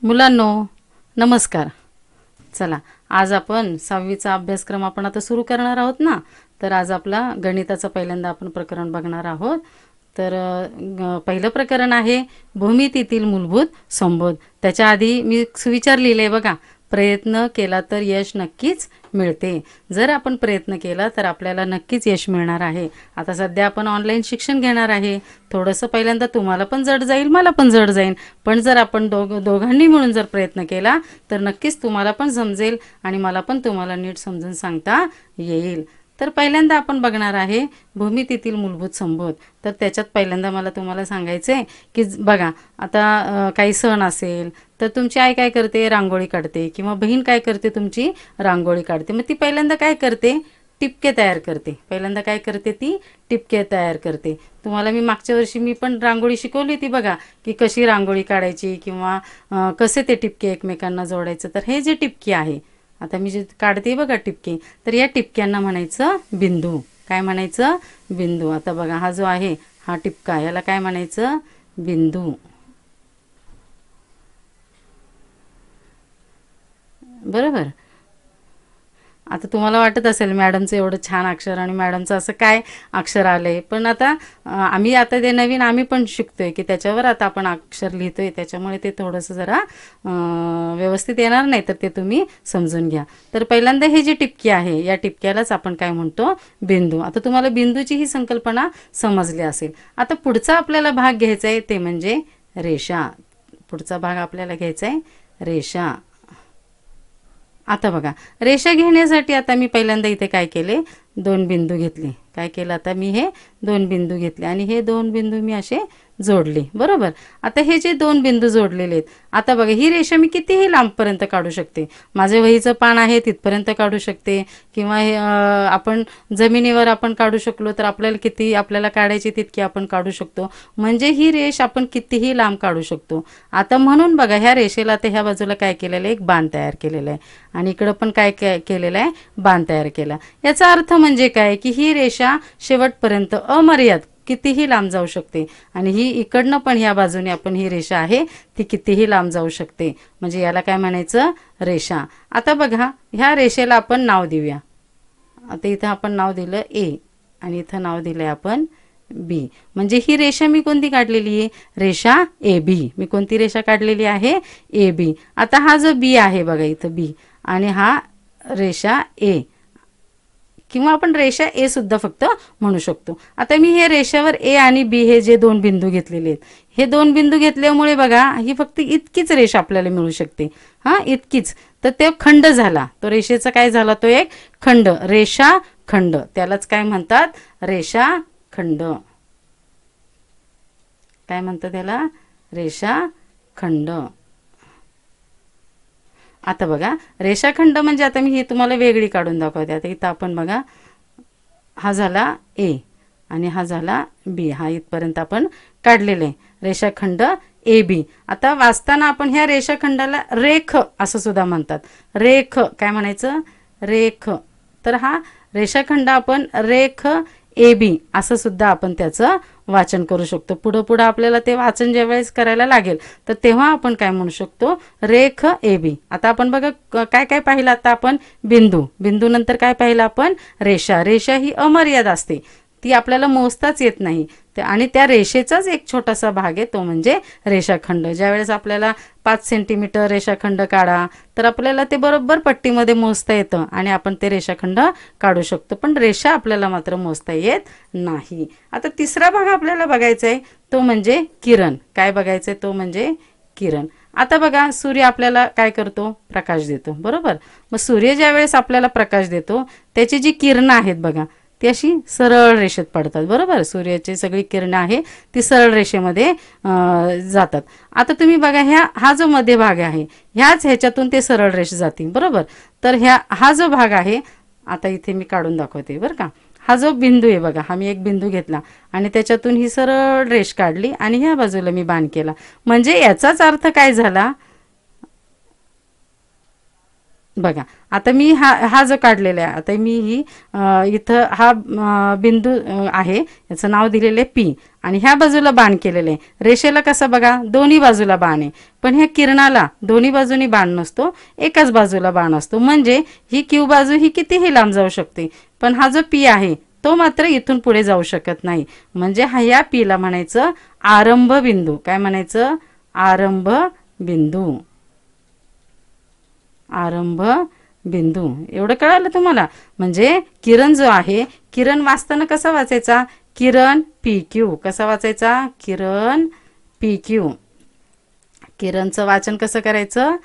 मुलांनो नमस्कार. चला आज आपण 6वीचा अभ्यासक्रम आपण आता सुरू करणार आहोत ना. तर आज आपला गणिताचं पहिल्यांदा आपण प्रकरण बघणार आहोत. तर पहिलं प्रकरण आहे भूमितीतील मूलभूत संबोध. त्याच्या आधी मी सुविचार लिहिले बघा. प्रयत्न केला तर यश नक्कीच मिळते. जर आपण प्रयत्न केला तर आपल्याला नक्कीच यश मिळणार आहे. आता सध्या आपण ऑनलाईन शिक्षण घेणार आहे. थोडंसं पहिल्यांदा तुम्हाला पण जड जाईल, मला पण जड जाईल, पण जर आपण दोघांनी मिळून जर प्रयत्न केला तर नक्कीच तुम्हाला पण समजेल आणि मला पण तुम्हाला नीट समजून सांगता येईल. तर पहिल्यांदा आपण बघणार आहे भूमितीतील मूलभूत संबोध. तर त्याच्यात पहिल्यांदा मला तुम्हाला सांगायचं आहे की बघा आता काही सण असेल तर तुमची आई काय करते, रांगोळी काढते, किंवा बहीण काय करते, तुमची रांगोळी काढते. मग ती पहिल्यांदा काय करते, टिपके तयार करते. पहिल्यांदा काय करते, ती टिपके तयार करते. तुम्हाला मी मागच्या वर्षी मी पण रांगोळी शिकवली होती बघा, की कशी रांगोळी काढायची किंवा कसे ते टिपके एकमेकांना जोडायचं. तर हे जे टिपके आहे, आता मी जे काढते बघा टिपके, तर या टिपक्यांना म्हणायचं बिंदू. काय म्हणायचं, बिंदू. आता बघा हा जो आहे हा टिपका, याला काय म्हणायचं, बिंदू. बरोबर. आता तुम्हाला वाटत असेल मॅडमचं एवढं छान अक्षर आणि मॅडमचं असं काय अक्षर आलंय. पण आता आम्ही आता ते नवीन आम्ही पण शिकतोय की त्याच्यावर आता आपण अक्षर लिहितोय, त्याच्यामुळे ते थोडंसं जरा व्यवस्थित येणार नाही, तर ते तुम्ही समजून घ्या. तर पहिल्यांदा हे जी टिपकी आहे या टिपक्यालाच आपण काय म्हणतो, बिंदू. आता तुम्हाला बिंदूची ही संकल्पना समजली असेल. आता पुढचा आपल्याला भाग घ्यायचा आहे ते म्हणजे रेषा. पुढचा भाग आपल्याला घ्यायचा आहे रेषा. आता बघा रेषा घेण्यासाठी आता मी पहिल्यांदा इथे काय केले, दोन बिंदू घेतले. काय केलं, आता मी हे दोन बिंदू घेतले आणि हे दोन बिंदू मी असे जोडले. बरोबर. आता हे जे दोन बिंदू जोडलेले आहेत, आता बघा ही रेषा मी कितीही लांबपर्यंत काढू शकते. माझे वहीचं पान आहे तिथपर्यंत काढू शकते, किंवा हे आपण जमिनीवर आपण काढू शकलो तर आपल्याला किती आपल्याला काढायची तितकी आपण काढू शकतो. म्हणजे ही रेष आपण कितीही लांब काढू शकतो. आता म्हणून बघा ह्या रेषेला आता ह्या बाजूला काय केलेलं आहे, एक बाण तयार केलेलं आहे आणि इकडं पण काय केलेलं आहे, बाण तयार केला. याचा अर्थ म्हणजे काय की ही रेषा शेवटपर्यंत अमर्याद कितीही लांब जाऊ शकते आणि ही इकडनं पण ह्या बाजूने आपण ही रेषा आहे ती कितीही लांब जाऊ शकते. म्हणजे याला काय म्हणायचं, रेषा. आता बघा ह्या रेषेला आपण नाव देऊया. आता इथं आपण नाव दिलं ए आणि इथं नाव दिलंय आपण बी. म्हणजे ही रेषा मी कोणती काढलेली आहे, रेषा ए बी. मी कोणती रेषा काढलेली आहे, ए बी. आता हा जो बी आहे बघा इथं बी आणि हा रेषा ए, किंवा आपण रेषा ए सुद्धा फक्त म्हणू शकतो. आता मी हे रेषावर ए आणि बी हे जे दोन बिंदू घेतलेले आहेत, हे दोन बिंदू घेतल्यामुळे बघा ही फक्त इतकीच रेषा आपल्याला मिळू शकते. हां, इतकीच. तर ते खंड झाला, तो रेषेचा काय झाला, तो एक खंड, रेषा खंड. त्यालाच काय म्हणतात, रेषा खंड. काय म्हणतात त्याला, रेषा खंड. आता बघा रेषाखंड म्हणजे आता मी ही तुम्हाला वेगळी काढून दाखवते. आता इथं आपण बघा हा झाला ए आणि हा झाला बी, हा इथपर्यंत आपण काढलेले आहे रेषाखंड ए बी. आता वाचताना आपण ह्या रेषाखंडाला रेख असं सुद्धा म्हणतात. रेख काय म्हणायचं, रेख. तर हा रेषाखंड आपण रेख ए बी असं सुद्धा आपण त्याचं वाचन करू शकतो. पुढं पुढं आपल्याला ते वाचन ज्यावेळेस करायला लागेल तर तेव्हा आपण काय म्हणू शकतो, रेख ए बी. आता आपण बघा काय काय पाहिलं, आता आपण बिंदू, बिंदू नंतर काय पाहिलं आपण, रेषा. रेषा ही अमर्याद असते, ती आपल्याला मोजताच येत नाही. आणि त्या रेषेचाच एक छोटासा भाग आहे तो म्हणजे रेषाखंड. ज्यावेळेस आपल्याला 5 सेंटीमीटर रेषाखंड काढा तर आपल्याला ते बरोबर पट्टीमध्ये मोजता येतं आणि आपण ते रेषाखंड काढू शकतो, पण रेषा आपल्याला मात्र मोजता येत नाही. आता तिसरा भाग आपल्याला बघायचा आहे तो म्हणजे किरण. काय बघायचं आहे, तो म्हणजे किरण. आता बघा सूर्य आपल्याला काय करतो, प्रकाश देतो. बरोबर. मग सूर्य ज्यावेळेस आपल्याला प्रकाश देतो त्याची जी किरणं आहेत बघा ती अशी सरळ रेषेत पडतात. बरोबर. सूर्याची सगळी किरणं आहे ती सरळ रेषेमध्ये जातात. आता तुम्ही बघा हा जो मध्य भाग आहे ह्याच्यातून ते सरळ रेष जाते. बरोबर. तर हा जो भाग आहे, आता इथे मी काढून दाखवते बरं का. हा जो बिंदू आहे बघा, हा मी एक बिंदू घेतला आणि त्याच्यातून ही सरळ रेष काढली आणि ह्या बाजूला मी बाण केला. म्हणजे याचाच अर्थ काय झाला, बघा आता मी हा हा जो काढलेला आहे, आता मी ही इथं हा बिंदू आहे, याचं नाव दिलेलं आहे पी, आणि ह्या बाजूला बाण केलेले आहे. रेषेला कसं बघा दोन्ही बाजूला बाण आहे, पण ह्या किरणाला दोन्ही बाजूनी बाण नसतो, एकाच बाजूला बाण असतो. म्हणजे ही क्यू बाजू ही कितीही लांब जाऊ शकते, पण हा जो पी आहे तो मात्र इथून पुढे जाऊ शकत नाही. म्हणजे हा या पीला म्हणायचं आरंभ बिंदू. काय म्हणायचं? आरंभ बिंदू. आरंभ बिंदू. एवढं कळालं तुम्हाला? म्हणजे किरण जो आहे, किरण वाचताना कसा वाचायचा? किरण पी क्यू. कसा वाचायचा? किरण पी क्यू. किरणचं वाचन कसं करायचं?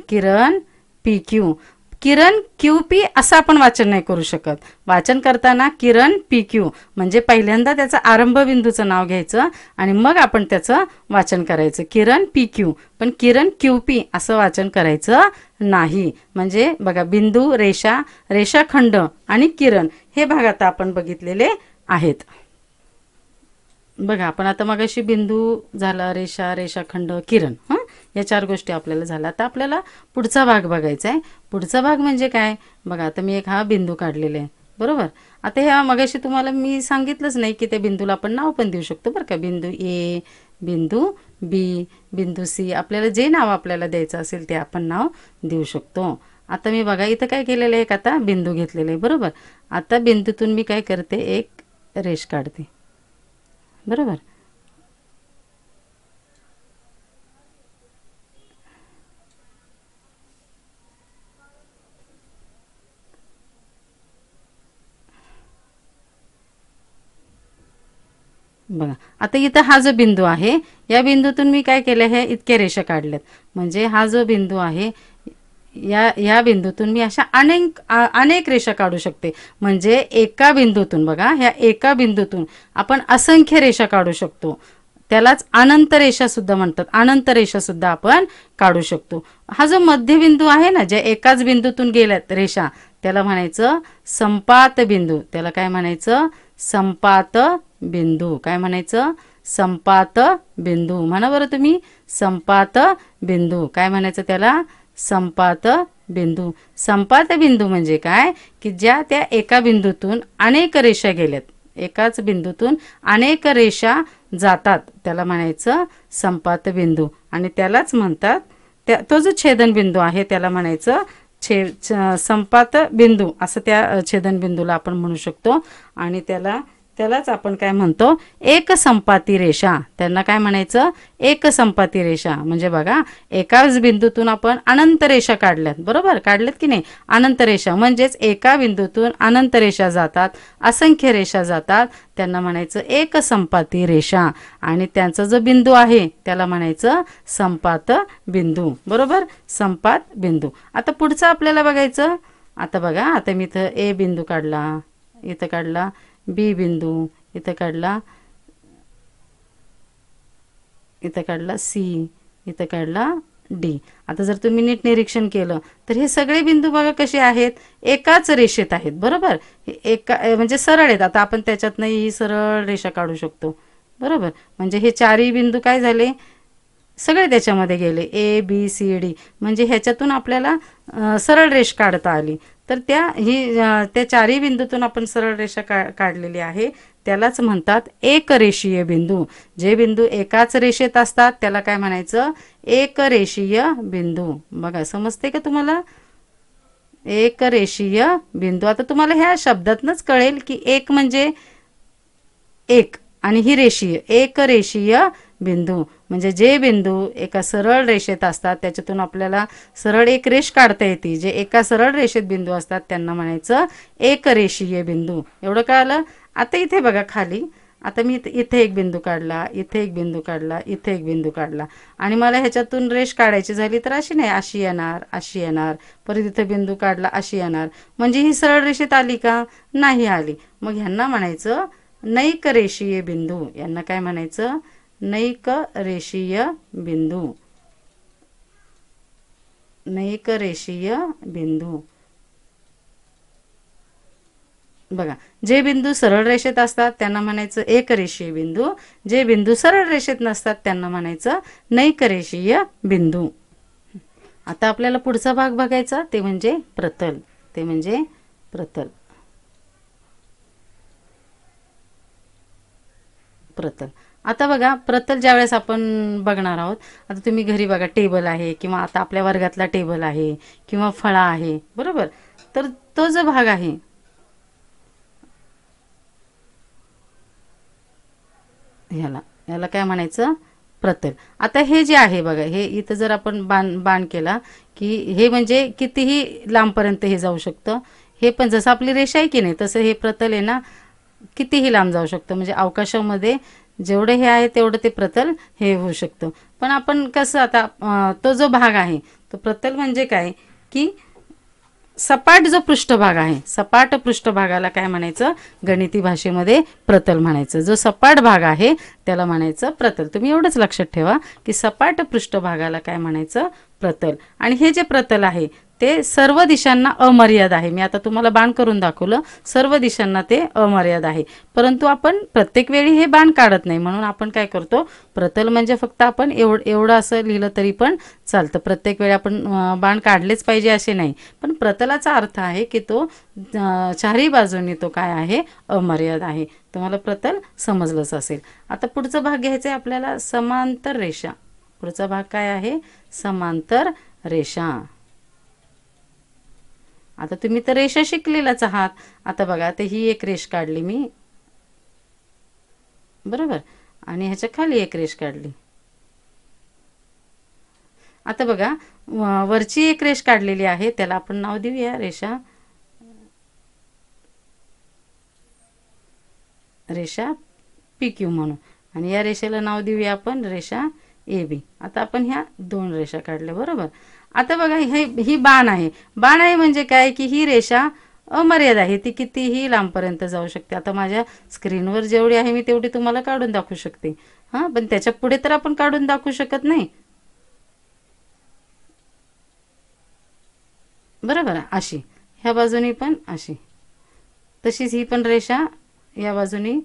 किरण पी क्यू. किरण क्यू पी असं आपण वाचन नाही करू शकत. वाचन करताना किरण पी क्यू म्हणजे पहिल्यांदा त्याचं आरंभ बिंदूचं नाव घ्यायचं आणि मग आपण त्याचं वाचन करायचं, किरण पी क्यू. पण किरण क्यू पी असं वाचन करायचं नाही. म्हणजे बघा बिंदू, रेषा, रेषाखंड आणि किरण हे भाग आता आपण बघितलेले आहेत. बघा आपण आता मगाशी बिंदू झाला, रेषा, रेषाखंड, किरण, या 4 गोष्टी आपल्याला झाल्या. आता आपल्याला पुढचा भाग बघायचा आहे. पुढचा भाग म्हणजे काय? बघा आता मी एक हा बिंदू काढलेला आहे, बरोबर. आता ह्या मगाशी तुम्हाला मी सांगितलंच नाही की त्या बिंदूला आपण नाव पण देऊ शकतो बरं का. बिंदू ए, बिंदू बी, बिंदू सी, आपल्याला जे नाव आपल्याला द्यायचं असेल ते आपण नाव देऊ शकतो. आता मी बघा इथं काय केलेलं आहे, एक आता बिंदू घेतलेला आहे, बरोबर. आता बिंदूतून मी काय करते, एक रेष काढते, बरोबर. बघा आता इथं हा जो बिंदू आहे, या बिंदूतून मी काय केलं, हे इतके रेषा काढल्यात. म्हणजे हा जो बिंदू आहे, या बिंदूतून मी अशा अनेक रेषा काढू शकते. म्हणजे एका बिंदूतून बघा, ह्या एका बिंदूतून आपण असंख्य रेषा काढू शकतो. त्यालाच अनंत रेषा सुद्धा म्हणतात. अनंत रेषा सुद्धा आपण काढू शकतो. हा जो मध्यबिंदू आहे ना, ज्या एकाच बिंदूतून गेल्यात रेषा, त्याला म्हणायचं संपात बिंदू. त्याला काय म्हणायचं? संपात बिंदू. काय म्हणायचं? संपात बिंदू. म्हणा बरं तुम्ही, संपात बिंदू. काय म्हणायचं त्याला? संपात बिंदू. संपात बिंदू म्हणजे काय? की ज्या त्या एका बिंदूतून अनेक रेषा गेल्यात, एकाच बिंदूतून अनेक रेषा जातात, त्याला म्हणायचं संपात बिंदू. आणि त्यालाच म्हणतात, तो जो छेदन बिंदू आहे त्याला म्हणायचं संपात बिंदू असं त्या छेदन बिंदूला आपण म्हणू शकतो. आणि त्यालाच आपण काय म्हणतो? एकसंपाती रेषा. त्यांना काय म्हणायचं? एकसंपाती रेषा. म्हणजे बघा एकाच बिंदूतून आपण अनंत रेषा काढल्यात, बरोबर. काढल्यात की नाही? अनंत रेषा म्हणजेच एका बिंदूतून अनंत रेषा जातात, असंख्य रेषा जातात, त्यांना म्हणायचं एकसंपाती रेषा. आणि त्यांचा जो बिंदू आहे त्याला म्हणायचं संपात बिंदू, बरोबर. संपात बिंदू. आता पुढचं आपल्याला बघायचं. आता बघा, आता मी इथं ए बिंदू काढला, इथं काढला बी बिंदू, इथं काढला, इथं काढला सी, इथं काढला डी. आता जर तुम्ही नीट निरीक्षण केलं तर हे सगळे बिंदू बघा कसे आहेत, एकाच रेषेत आहेत, बरोबर. एका म्हणजे सरळ आहेत. आता आपण त्याच्यातनं ही सरळ रेषा काढू शकतो, बरोबर. म्हणजे हे 4ही बिंदू काय झाले, सगळे त्याच्यामध्ये गेले, ए बी सी डी. म्हणजे ह्याच्यातून आपल्याला सरळ रेष काढता आली. तर त्या 4ही बिंदूतून आपण सरळ रेषा काढलेली आहे, त्यालाच म्हणतात एकरेषीय बिंदू. जे बिंदू एकाच रेषेत असतात त्याला काय म्हणायचं? एकरेषीय बिंदू. बघा समजते का तुम्हाला? एकरेषीय बिंदू. आता तुम्हाला ह्या शब्दातनच कळेल की एक म्हणजे एक आणि ही रेषीय, एकरेषीय बिंदू. म्हणजे जे बिंदू एका सरळ रेषेत असतात त्याच्यातून आपल्याला सरळ एक रेष काढता येते, जे एका सरळ रेषेत बिंदू असतात त्यांना म्हणायचं एकरेषीय बिंदू. एवढं कळालं? आता इथे बघा खाली, आता मी इथे एक बिंदू काढला, इथे एक बिंदू काढला, इथे एक बिंदू काढला, आणि मला ह्याच्यातून रेष काढायची झाली तर अशी नाही, अशी येणार, अशी येणार, परत इथे बिंदू काढला, अशी येणार. म्हणजे ही सरळ रेषेत आली का? नाही आली. मग ह्यांना म्हणायचं नैक रेषीय बिंदू. यांना काय म्हणायचं? नैक रेषीय बिंदू. नैक रेषीय बिंदू. बघा जे बिंदू सरळ रेषेत असतात त्यांना म्हणायचं एकरेषीय बिंदू, जे बिंदू सरळ रेषेत नसतात त्यांना म्हणायचं नैक रेषीय बिंदू. आता आपल्याला पुढचा भाग बघायचा, ते म्हणजे प्रतल. ते म्हणजे प्रतल. प्रतल. आता बघा, प्रतल ज्यावेळेस आपण बघणार आहोत, आता तुम्ही घरी बघा, टेबल आहे किंवा आता आपल्या वर्गातला टेबल आहे किंवा फळा आहे, बरोबर. तर तो जो भाग आहे, ह्याला ह्याला काय म्हणायचं, प्रतल. आता हे जे आहे बघा, हे इथं जर आपण बाण बाण केला की हे म्हणजे कितीही लांबपर्यंत हे जाऊ शकतं. हे पण जसं आपली रेषा आहे की नाही, तसं हे प्रतल आहे ना, कितीही लांब जाऊ शकतं. म्हणजे अवकाशामध्ये जेवढं हे आहे तेवढं ते प्रतल हे होऊ शकतं. पण आपण कसं आता तो जो भाग आहे, तो प्रतल म्हणजे काय, की सपाट जो पृष्ठभाग आहे, सपाट पृष्ठभागाला काय म्हणायचं, गणिती भाषेमध्ये प्रतल म्हणायचं. जो सपाट भाग आहे त्याला म्हणायचं प्रतल. तुम्ही एवढंच लक्षात ठेवा की सपाट पृष्ठभागाला काय म्हणायचं, प्रतल. आणि हे जे प्रतल आहे ते सर्व दिशांना अमर्याद आहे. मी आता तुम्हाला बाण करून दाखवलं, सर्व दिशांना ते अमर्याद आहे. परंतु आपण प्रत्येक वेळी हे बाण काढत नाही, म्हणून आपण काय करतो, प्रतल म्हणजे फक्त आपण एवढं असं लिहिलं तरी पण चालतं. प्रत्येक वेळी आपण बाण काढलेच पाहिजे असे नाही. पण प्रतलाचा अर्थ आहे की तो चारही बाजूंनी तो काय आहे, अमर्याद आहे. तुम्हाला प्रतल समजलंच असेल. आता पुढचा भाग घ्यायचा आहे आपल्याला, समांतर रेषा. पुढचा भाग काय आहे, समांतर रेषा. आता तुम्ही तर रेषा शिकलेलाच आहात. आता बघा, आता ही एक रेष काढली मी, बरोबर, आणि ह्याच्या खाली एक रेष काढली. आता बघा, वरची एक रेष काढलेली आहे, त्याला आपण नाव देऊया रेषा, रेषा पी क्यू म्हणून. आणि या रेषेला नाव देऊया आपण रेषा ए बी. आता आपण ह्या दोन रेषा काढल्या, बरोबर. आता बघा, ही बाण आहे. बाण आहे म्हणजे काय, की ही रेषा अमर्याद आहे, ती कितीही लांबपर्यंत जाऊ शकते. आता माझ्या स्क्रीनवर जेवढी आहे मी तेवढी तुम्हाला काढून दाखवू शकते. हां, पण त्याच्या पुढे तर आपण काढून दाखवू शकत नाही, बरोबर. अशी ह्या बाजूनी पण अशी, तशीच ही पण रेषा या बाजूनी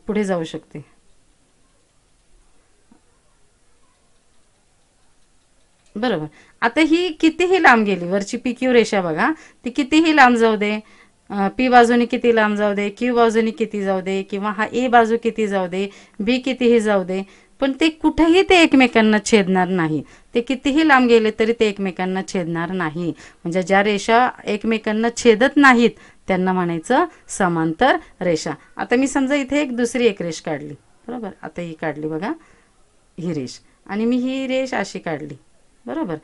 पुढे जाऊ शकते. बरोबर. आता ही कितीही लांब गेली, वरची पी क्यू रेषा बघा, ती कितीही लांब जाऊ दे, पी बाजूनी किती लांब जाऊ दे, क्यू बाजूनी किती जाऊ दे, किंवा हा ए बाजू किती जाऊ दे, बी कितीही जाऊ दे, पण ते कुठेही ते एकमेकांना छेदणार नाही. ते कितीही लांब गेले तरी ते एकमेकांना छेदणार नाही. म्हणजे ज्या रेषा एकमेकांना छेदत नाहीत त्यांना म्हणायचं समांतर रेषा. आता मी समजा इथे एक दुसरी एक रेष काढली, बरोबर. आता ही काढली बघा, ही रेष, आणि मी ही रेष अशी काढली, बरोबर.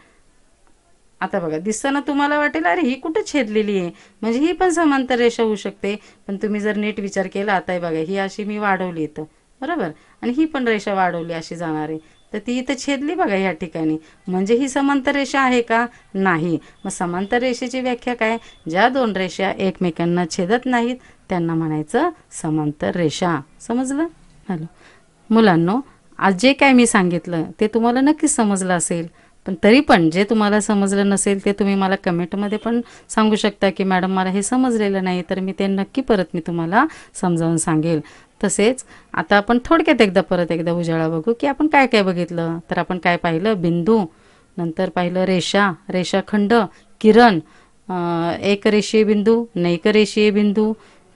आता बघा, दिसताना तुम्हाला वाटेल अरे ही कुठं छेदलेली आहे, म्हणजे ही पण समांतर रेषा होऊ शकते. पण तुम्ही जर नीट विचार केला, आता बघा, ही अशी मी वाढवली इथं, बरोबर, आणि ही पण रेषा वाढवली अशी जाणार आहे, तर ती इथं छेदली बघा या ठिकाणी. म्हणजे ही समांतर रेषा आहे का, नाही. मग समांतर रेषेची व्याख्या काय, ज्या दोन रेषा एकमेकांना छेदत नाहीत त्यांना म्हणायचं समांतर रेषा. समजलं. हॅलो मुलांनो, आज जे काय मी सांगितलं ते तुम्हाला नक्कीच समजलं असेल. पण तरी पण जे तुम्हाला समजलं नसेल ते तुम्ही मला कमेंटमध्ये पण सांगू शकता की मॅडम मला हे समजलेलं नाही, तर मी ते नक्की परत मी तुम्हाला समजावून सांगेल. तसेच आता आपण थोडक्यात परत एकदा उजाळा बघू की आपण काय काय बघितलं. तर आपण काय पाहिलं, बिंदू, नंतर पाहिलं रेषा, रेषाखंड, किरण, एकरेषीय बिंदू, नैकरेषीय बिंदू,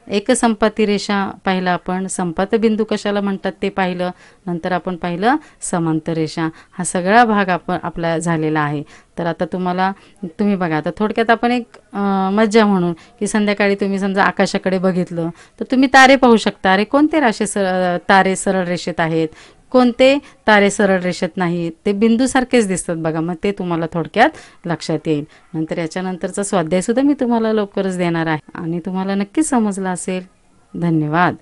एकसंपाती रेषा पाहिलं आपण, संपात बिंदू कशाला म्हणतात ते पाहिलं, नंतर आपण पाहिलं समांतर रेषा. हा सगळा भाग आपला झालेला आहे. तर आता तुम्ही बघा, आता थोडक्यात आपण एक मज्जा म्हणून की संध्याकाळी तुम्ही समजा आकाशाकडे बघितलं तर तुम्ही तारे पाहू शकता. अरे कोणते तारे सरळ रेषेत आहेत, कोणते तारे सरळ रेषेत नाहीत, ते बिंदूसारखेच दिसतात बघा. मग ते तुम्हाला थोडक्यात लक्षात येईल. नंतर याच्यानंतरचा स्वाध्यायसुद्धा मी तुम्हाला लवकरच देणार आहे आणि तुम्हाला नक्कीच समजला असेल. धन्यवाद.